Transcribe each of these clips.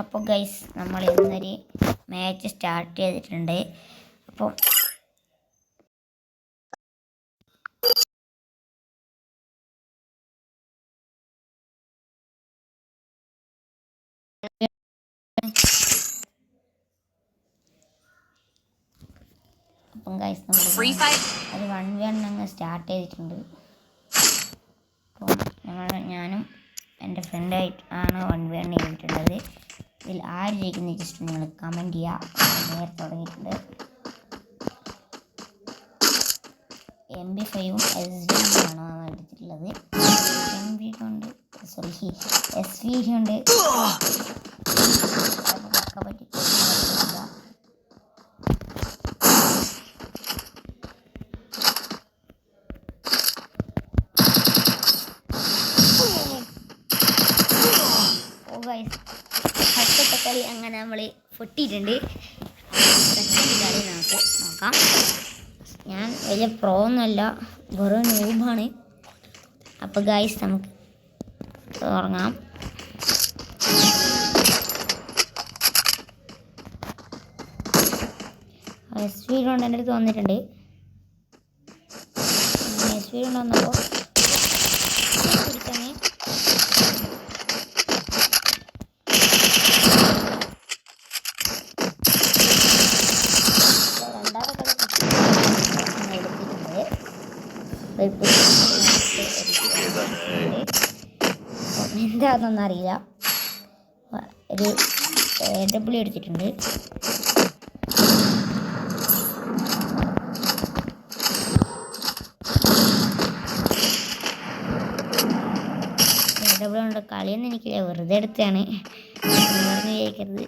അപ്പോൾ ഗൈസ് നമ്മൾ ഇന്നൊരു മാച്ച് സ്റ്റാർട്ട് ചെയ്തിട്ടുണ്ട്. അപ്പോൾ ഗൈസ് നമ്മൾ അത് 1v1 അങ്ങ് സ്റ്റാർട്ട് ചെയ്തിട്ടുണ്ട്. അപ്പോൾ ഞാനും എൻ്റെ ഫ്രണ്ടായിട്ട് ആണ് 1v1 ചെയ്തിട്ടുള്ളത്. ഇതിൽ ആര് ജയിക്കുന്ന ജസ്റ്റ് നിങ്ങൾ കമൻറ്റ് ചെയ്യുക. നേരത്തെ തുടങ്ങിയിട്ടുണ്ട്. MP5ഉം SVD ആണ് എടുത്തിട്ടുള്ളത്. MP ഉണ്ട്, സോറി SVD ഉണ്ട്. പറ്റി ഫസ്റ്റത്തെ കളി അങ്ങനെ നമ്മൾ പൊട്ടിയിട്ടുണ്ട്. സെക്കൻഡ് കളി നമുക്ക് നോക്കാം. ഞാൻ വലിയ പ്രോ ഒന്നുമല്ല, വെറും നൂബാണ്. അപ്പോൾ ഗൈസ് നമുക്ക് തുടങ്ങാം. SVD കൊണ്ട് എൻ്റെ അടുത്ത് വന്നിട്ടുണ്ട്. SVD കൊണ്ട് വന്നപ്പോൾ പിടിച്ചേ എന്താണെന്നൊന്നും അറിയില്ല. ഒരു AW എടുത്തിട്ടുണ്ട്. AW കൊണ്ട് കളിയൊന്നും എനിക്കില്ല, വെറുതെ എടുത്താണ്. പറഞ്ഞ് ജയിക്കരുത്.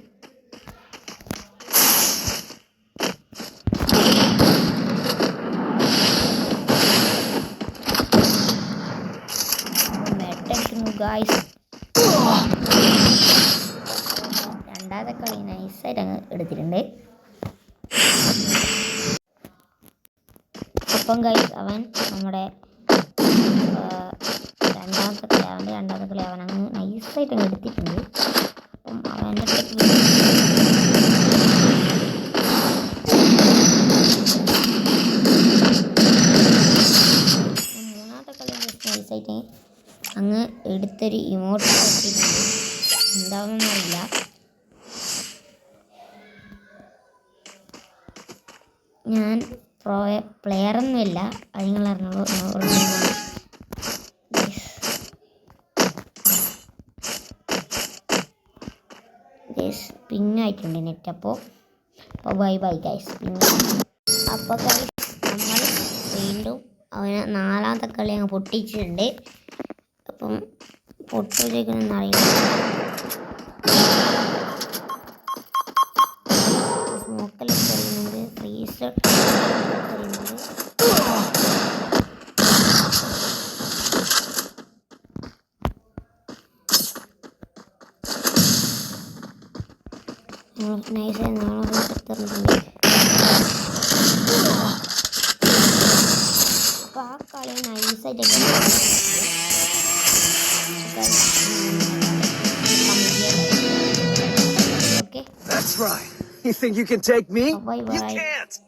ഗായ്സ് രണ്ടാമത്തെ കളി നൈസായിട്ട് അങ്ങ് എടുത്തിട്ടുണ്ട്. അപ്പം ഗായ്സ് അവൻ നമ്മുടെ രണ്ടാമത്തെ കളി അവൻ അങ്ങ് നൈസായിട്ട് അങ്ങ് എടുത്തിട്ടുണ്ട്. അപ്പം അവൻ്റെ മൂന്നാമത്തെ കളി നൈസായിട്ട് അങ്ങ് എടുത്തൊരു ഇമോട്ട് വെച്ചിട്ടുണ്ട്. എന്താണെന്നൊന്നും അറിയില്ല. ഞാൻ പ്ലെയറൊന്നുമില്ല, അത് നിങ്ങൾ അറിഞ്ഞോളൂ. പിന്നായിട്ടുണ്ട് നെറ്റ്. അപ്പോൾ ബൈ ഗൈസ്. പിന്നെ അപ്പോൾ ഗൈസ് നമ്മൾ വീണ്ടും അവനെ നാലാമത്തെ കളി അങ്ങ് പൊട്ടിച്ചിട്ടുണ്ട്. അപ്പം പൊട്ടിച്ചേക്കൊന്നും അറിയില്ല. സ്മോക്കെല്ലാം കഴിയുന്നുണ്ട്, ഫ്രീസർ കഴിയുന്നുണ്ട്. നൈസായി നാളെ തന്നിട്ടുണ്ട്. അപ്പോൾ ആ കളി നൈസായിട്ട് Okay. That's right. You think you can take me? Bye. You can't.